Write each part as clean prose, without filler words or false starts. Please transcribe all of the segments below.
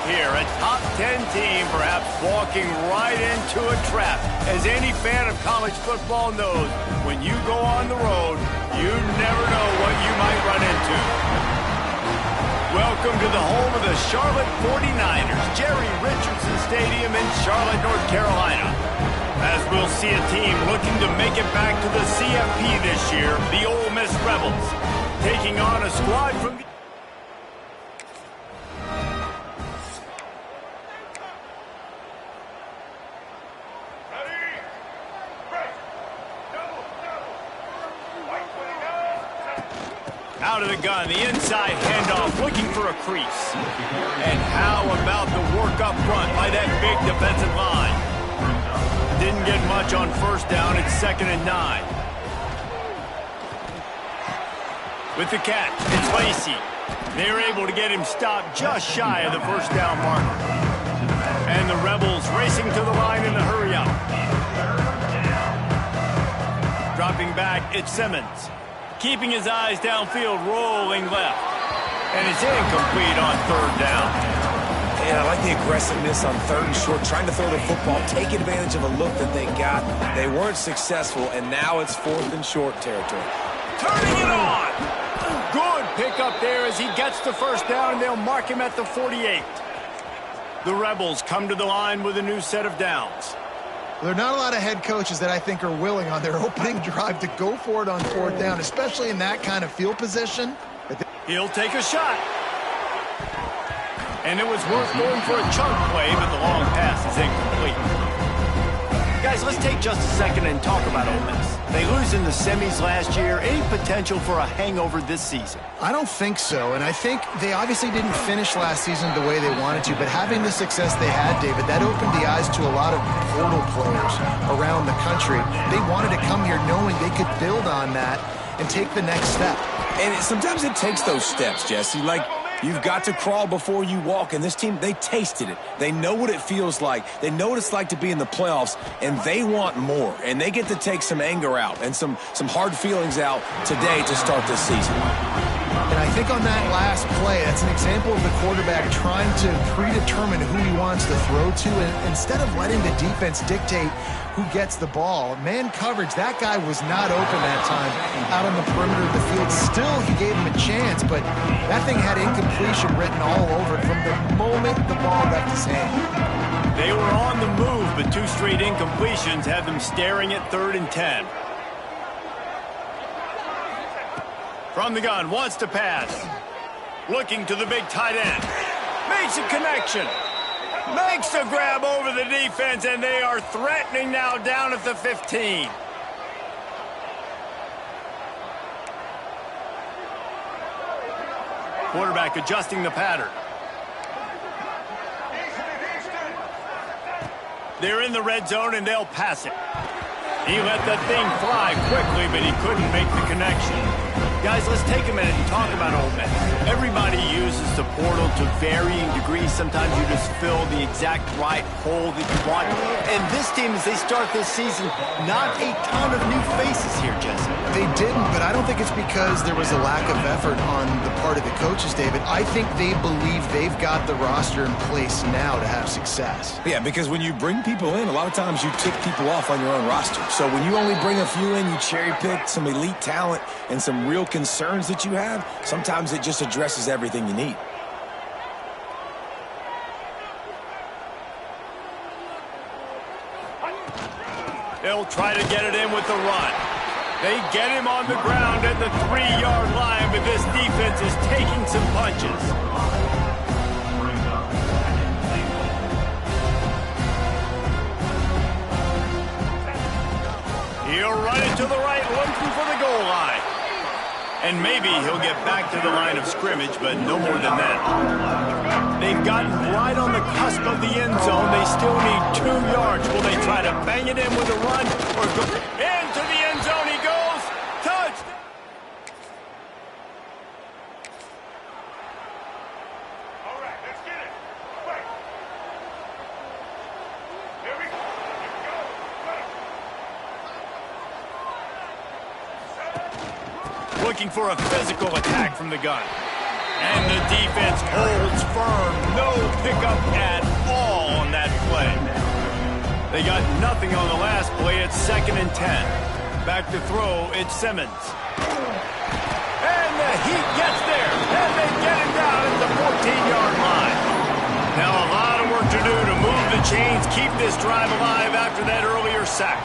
here. A top 10 team perhaps walking right into a trap. As any fan of college football knows, when you go on the road, you never know what you might run into. Welcome to the home of the Charlotte 49ers, Jerry Richardson Stadium in Charlotte, North Carolina. As we'll see a team looking to make it back to the CFP this year, the Ole Miss Rebels, taking on a squad from the... Out of the gun, the inside handoff, looking for a crease. And how about the work up front by that big defensive line? Didn't get much on first down. It's 2nd and 9. With the catch, it's Lacey. They're able to get him stopped just shy of the first down marker. And the Rebels racing to the line in the hurry up. Dropping back, it's Simmons. Keeping his eyes downfield, rolling left. And it's incomplete on 3rd down. And I like the aggressiveness on 3rd and short, trying to throw the football, take advantage of a look that they got. They weren't successful, and now it's 4th and short territory. Turning it on! Good pickup there as he gets the first down, and they'll mark him at the 48. The Rebels come to the line with a new set of downs. There are not a lot of head coaches that I think are willing on their opening drive to go for it on 4th down, especially in that kind of field position. He'll take a shot. And it was worth going for a chunk play, but the long pass is incomplete. Guys, let's take just a second and talk about Ole Miss. They lose in the semis last year. Any potential for a hangover this season? I don't think so, and I think they obviously didn't finish last season the way they wanted to, but having the success they had, David, that opened the eyes to a lot of portal players around the country. They wanted to come here knowing they could build on that and take the next step. And sometimes it takes those steps, Jesse. Like, you've got to crawl before you walk, and this team, they tasted it. They know what it feels like. They know what it's like to be in the playoffs, and they want more. And they get to take some anger out and some hard feelings out today to start this season. And I think on that last play, that's an example of the quarterback trying to predetermine who he wants to throw to, and instead of letting the defense dictate who gets the ball. Man coverage, that guy was not open that time out on the perimeter of the field. Still, he gave him a chance, but that thing had incompletion written all over it from the moment the ball left his hand. They were on the move, but 2 straight incompletions had them staring at 3rd and 10. From the gun, wants to pass. Looking to the big tight end. Makes a connection. Makes a grab over the defense, and they are threatening now down at the 15. Quarterback adjusting the pattern. They're in the red zone, and they'll pass it. He let that thing fly quickly, but he couldn't make the connection. Guys, let's take a minute and talk about Ole Miss. Everybody uses the portal to varying degrees. Sometimes you just fill the exact right hole that you want. And this team, as they start this season, not a ton of new faces here, Jesse. They didn't, but I don't think it's because there was a lack of effort on the part of the coaches, David. I think they believe they've got the roster in place now to have success. Yeah, because when you bring people in, a lot of times you tick people off on your own roster. So when you only bring a few in, you cherry pick some elite talent and some real concerns that you have, sometimes it just addresses everything you need. They'll try to get it in with the run. They get him on the ground at the 3-yard line, but this defense is taking some punches. He'll run it to the right, looking for the goal line. And maybe he'll get back to the line of scrimmage, but no more than that. They've gotten right on the cusp of the end zone. They still need 2 yards. Will they try to bang it in with a run or go into the end zone? He goes. Touchdown. All right, let's get it. Right. Here we go. Looking for a physical attack from the gun. And the defense holds firm. No pickup They got nothing on the last play. It's 2nd and 10. Back to throw, it's Simmons. And the Heat gets there, and they get him down at the 14-yard line. Now a lot of work to do to move the chains, keep this drive alive after that earlier sack.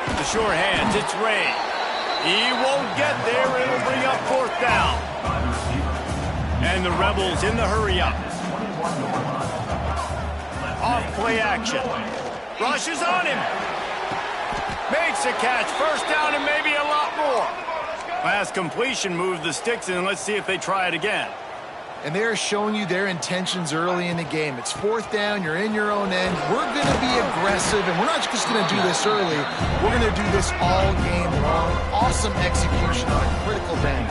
The sure hands, it's Ray. He won't get there. It'll bring up 4th down. And the Rebels in the hurry-up. Off play action. Rushes on him. Makes a catch. 1st down and maybe a lot more. Last completion moved the sticks in. Let's see if they try it again. And they're showing you their intentions early in the game. It's 4th down. You're in your own end. We're going to be aggressive, and we're not just going to do this early. We're going to do this all game long. Awesome execution on a critical bang.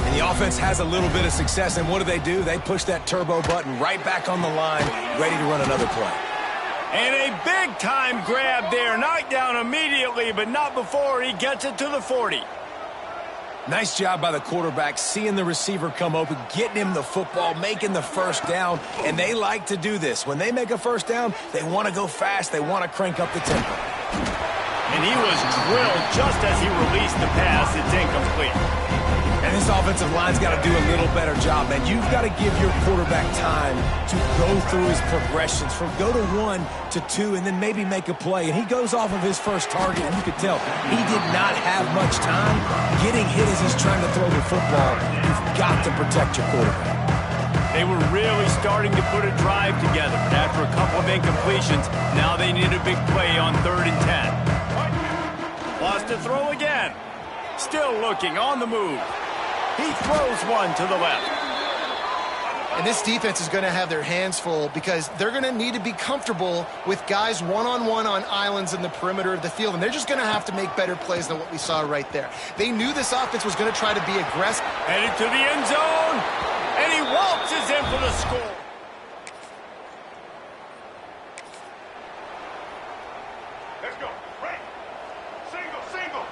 And the offense has a little bit of success, and what do? They push that turbo button right back on the line, ready to run another play. And a big-time grab there. Knocked down immediately, but not before he gets it to the 40. Nice job by the quarterback, seeing the receiver come open, getting him the football, making the 1st down, and they like to do this. When they make a 1st down, they want to go fast. They want to crank up the tempo. And he was drilled just as he released the pass. It's incomplete. And this offensive line's got to do a little better job, man. You've got to give your quarterback time to go through his progressions from go to 1 to 2 and then maybe make a play. And he goes off of his first target, and you could tell he did not have much time getting hit as he's trying to throw the football. You've got to protect your quarterback. They were really starting to put a drive together. But after a couple of incompletions, now they need a big play on 3rd and 10. Lost to throw again. Still looking on the move. He throws one to the left. And this defense is going to have their hands full because they're going to need to be comfortable with guys one-on-one on islands in the perimeter of the field. And they're just going to have to make better plays than what we saw right there. They knew this offense was going to try to be aggressive. Headed to the end zone. And he waltzes in for the score. Let's go. Right. Single.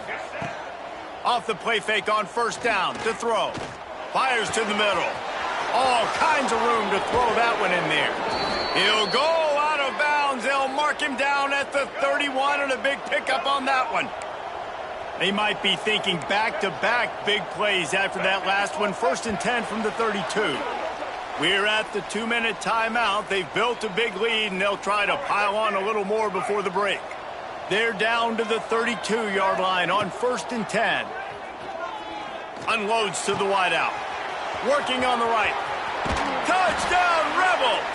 Yes, sir. Off the play fake on 1st down to throw. Fires to the middle. All kinds of room to throw that one in there. He'll go out of bounds. They'll mark him down at the 31 and a big pickup on that one. They might be thinking back-to-back big plays after that last one. 1st and 10 from the 32. We're at the 2-minute timeout. They've built a big lead, and they'll try to pile on a little more before the break. They're down to the 32-yard line on 1st and 10. Unloads to the wideout. Working on the right. Touchdown, Rebel!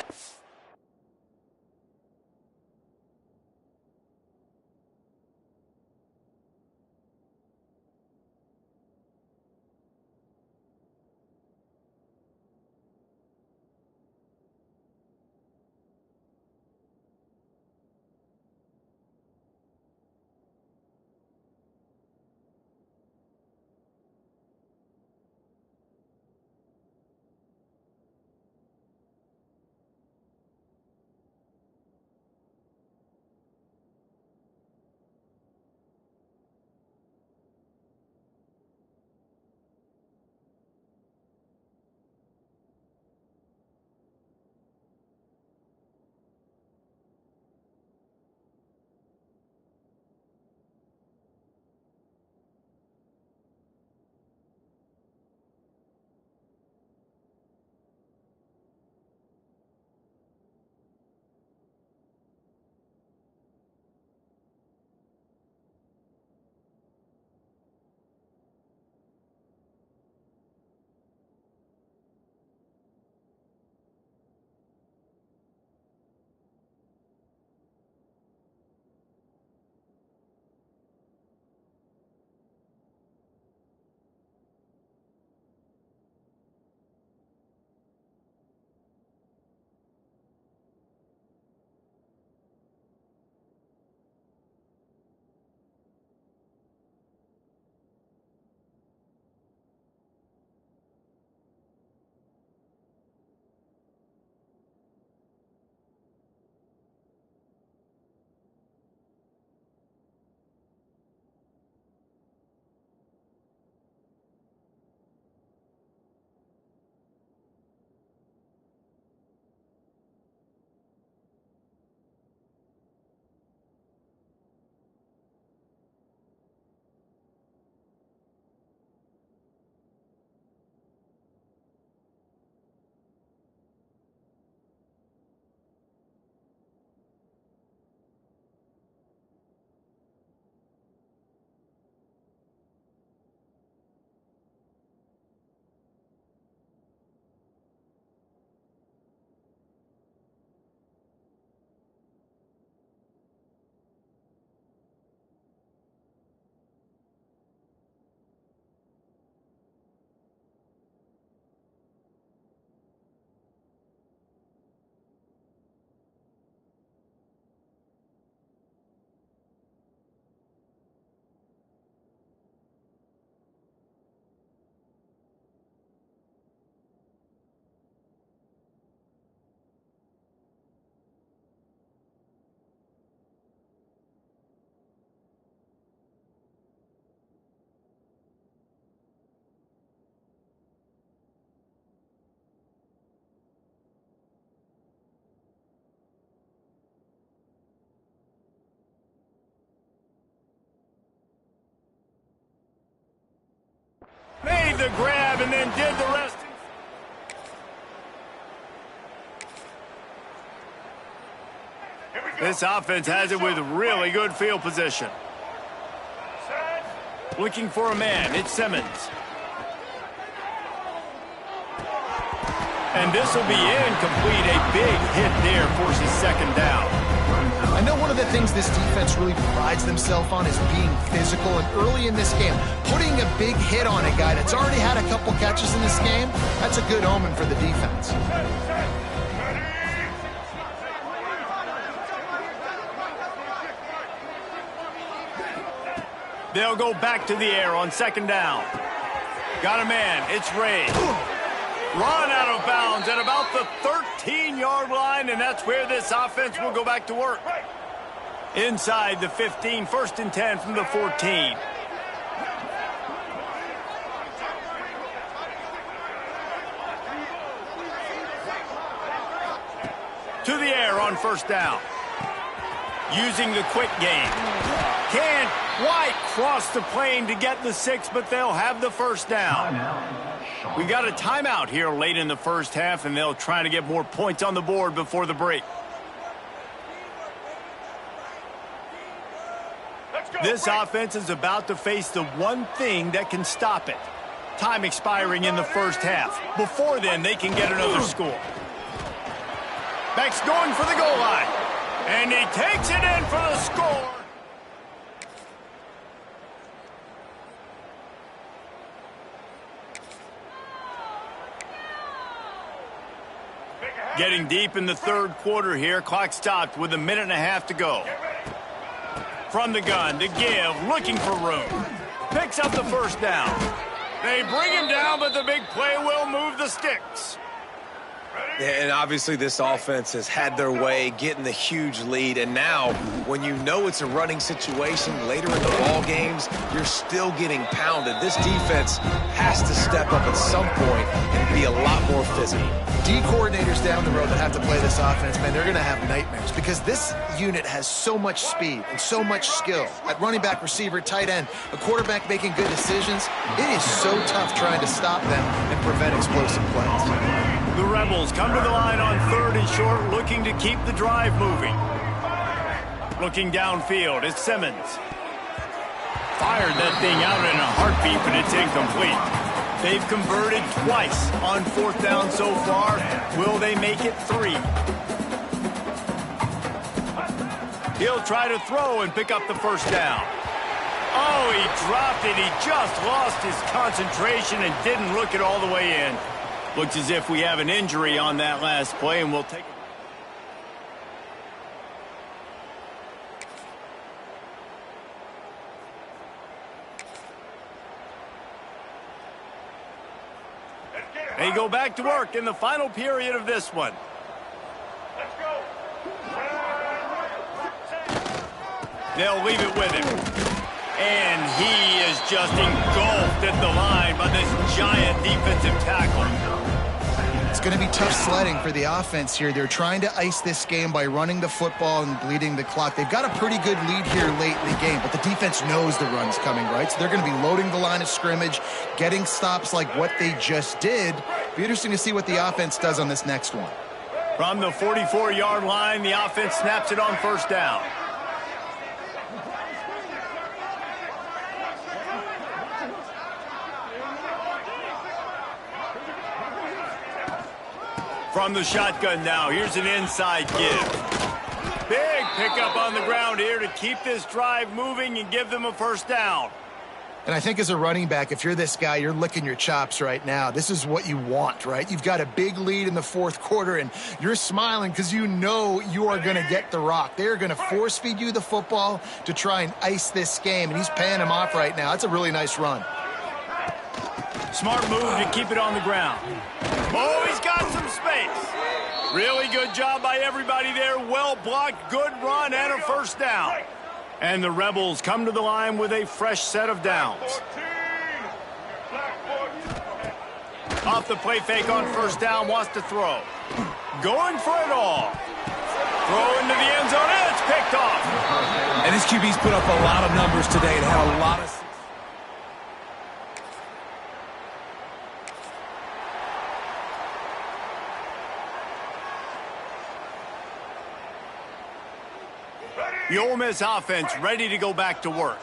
the grab and then did the rest. This offense has it with really good field position. Looking for a man, it's Simmons. And this will be incomplete. A big hit there forces second down. I know one of the things this defense really prides themselves on is being physical, and early in this game, putting a big hit on a guy that's already had a couple catches in this game, that's a good omen for the defense. They'll go back to the air on second down. Got a man, it's Ray. Run out of bounds at about the 13-yard line, and that's where this offense will go back to work. Inside the 15, 1st and 10 from the 14. To the air on 1st down. Using the quick game. Can't quite cross the plane to get the 6, but they'll have the 1st down. We got a timeout here late in the 1st half, and they'll try to get more points on the board before the break. This offense is about to face the one thing that can stop it. Time expiring in the 1st half. Before then, they can get another score. Beck's going for the goal line. And he takes it in for the score. Getting deep in the 3rd quarter here. Clock stopped with 1.5 minutes to go. From the gun to give, looking for room. Picks up the 1st down. They bring him down, but the big play will move the sticks. And obviously this offense has had their way, getting the huge lead. And now, when you know it's a running situation later in the ball games, you're still getting pounded. This defense has to step up at some point and be a lot more physical. D coordinators down the road that have to play this offense, man, they're going to have nightmares because this unit has so much speed and so much skill. At running back, receiver, tight end, a quarterback making good decisions, it is so tough trying to stop them and prevent explosive plays. The Rebels come to the line on 3rd and short, looking to keep the drive moving. Looking downfield, it's Simmons. Fired that thing out in a heartbeat, but it's incomplete. They've converted twice on 4th down so far. Will they make it 3? He'll try to throw and pick up the 1st down. Oh, he dropped it. He just lost his concentration and didn't look it all the way in. Looks as if we have an injury on that last play, and we'll take it. They go back to work in the final period of this one. Let's go. They'll leave it with him. And he is just engulfed at the line by this giant defensive tackle. It's going to be tough sledding for the offense here. They're trying to ice this game by running the football and bleeding the clock. They've got a pretty good lead here late in the game, but the defense knows the run's coming, right? So they're going to be loading the line of scrimmage, getting stops like what they just did. Be interesting to see what the offense does on this next one. From the 44-yard line, the offense snaps it on 1st down. From the shotgun now, here's an inside give. Big pickup on the ground here to keep this drive moving and give them a 1st down. And I think as a running back, if you're this guy, you're licking your chops right now. This is what you want, right? You've got a big lead in the 4th quarter, and you're smiling because you know you are going to get the rock. They're going to force feed you the football to try and ice this game, and he's paying him off right now. That's a really nice run. Smart move to keep it on the ground. Oh, he's got some space. Really good job by everybody there. Well blocked, good run, and a 1st down. And the Rebels come to the line with a fresh set of downs. Off the play fake on 1st down, wants to throw. Going for it all. Throw into the end zone, and it's picked off. And this QB's put up a lot of numbers today and had a lot of... The Ole Miss offense ready to go back to work.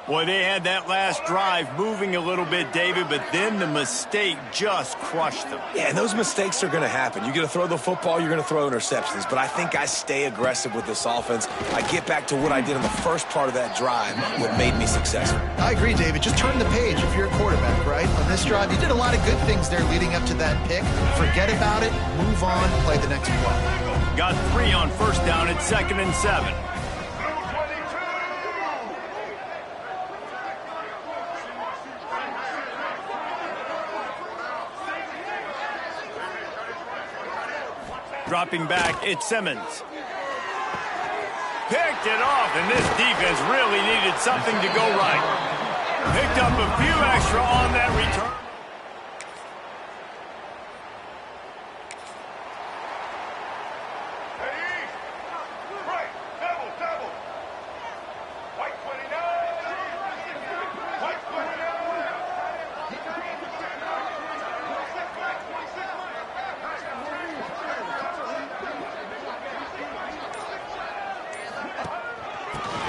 Boy, they had that last drive moving a little bit, David, but then the mistake just crushed them. Yeah, and those mistakes are going to happen. You're going to throw the football, you're going to throw interceptions. But I think I stay aggressive with this offense. I get back to what I did in the first part of that drive, what made me successful. I agree, David. Just turn the page if you're a quarterback, right? On this drive, you did a lot of good things there leading up to that pick. Forget about it, move on, play the next play. Got 3 on first down at 2nd and 7. Dropping back, it's Simmons. Picked it off, and this defense really needed something to go right. Picked up a few extra on that return. Right, double. White 29. White 29.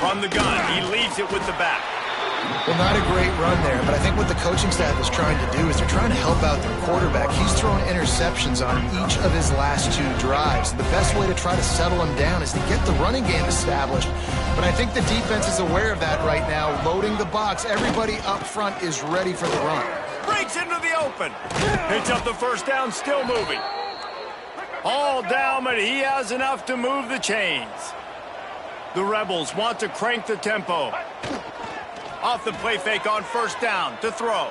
From the gun, he leads it with the back. Well, not a great run there, but I think what the coaching staff is trying to do is they're trying to help out their quarterback. He's thrown interceptions on each of his last 2 drives. The best way to try to settle him down is to get the running game established. But I think the defense is aware of that right now, loading the box. Everybody up front is ready for the run. Breaks into the open. Picks up the first down, still moving. All down, but he has enough to move the chains. The Rebels want to crank the tempo. Off the play fake on first down to throw.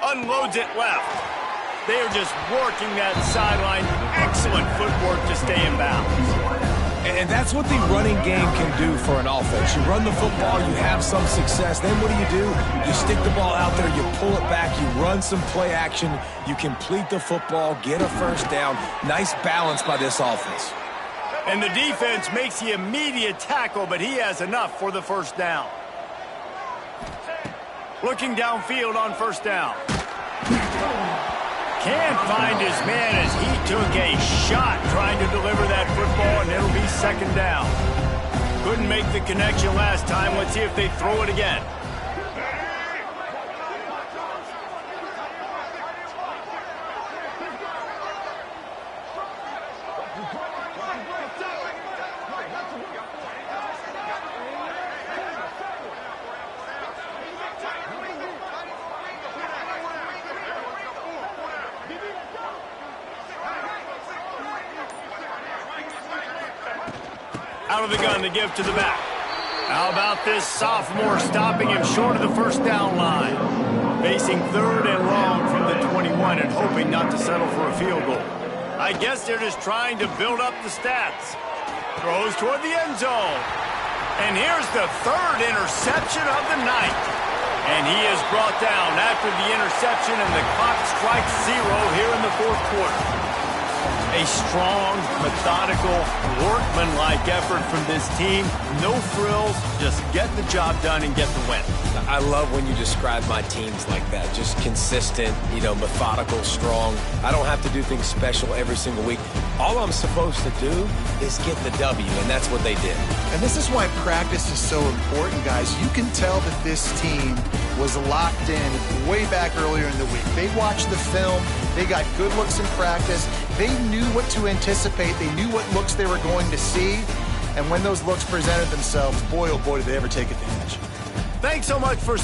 Unloads it left. They are just working that sideline. Excellent footwork to stay in bounds. And that's what the running game can do for an offense. You run the football, you have some success. Then what do? You stick the ball out there, you pull it back, you run some play action, you complete the football, get a first down. Nice balance by this offense. And the defense makes the immediate tackle, but he has enough for the first down. Looking downfield on first down. Can't find his man as he took a shot trying to deliver that football, and it'll be 2nd down. Couldn't make the connection last time. Let's see if they throw it again. Out of the gun to give to the back. How about this sophomore stopping him short of the first down line? Facing 3rd and long from the 21 and hoping not to settle for a field goal. I guess they're just trying to build up the stats. Throws toward the end zone. And here's the 3rd interception of the night. And he is brought down after the interception, and the clock strikes 0 here in the 4th quarter. A strong, methodical, workmanlike effort from this team. No frills, just get the job done and get the win. I love when you describe my teams like that. Just consistent, methodical, strong. I don't have to do things special every single week. All I'm supposed to do is get the W, and that's what they did. And this is why practice is so important, guys. You can tell that this team was locked in way back earlier in the week. They watched the film. They got good looks in practice. They knew what to anticipate. They knew what looks they were going to see. And when those looks presented themselves, boy, oh boy, did they ever take advantage. Thanks so much for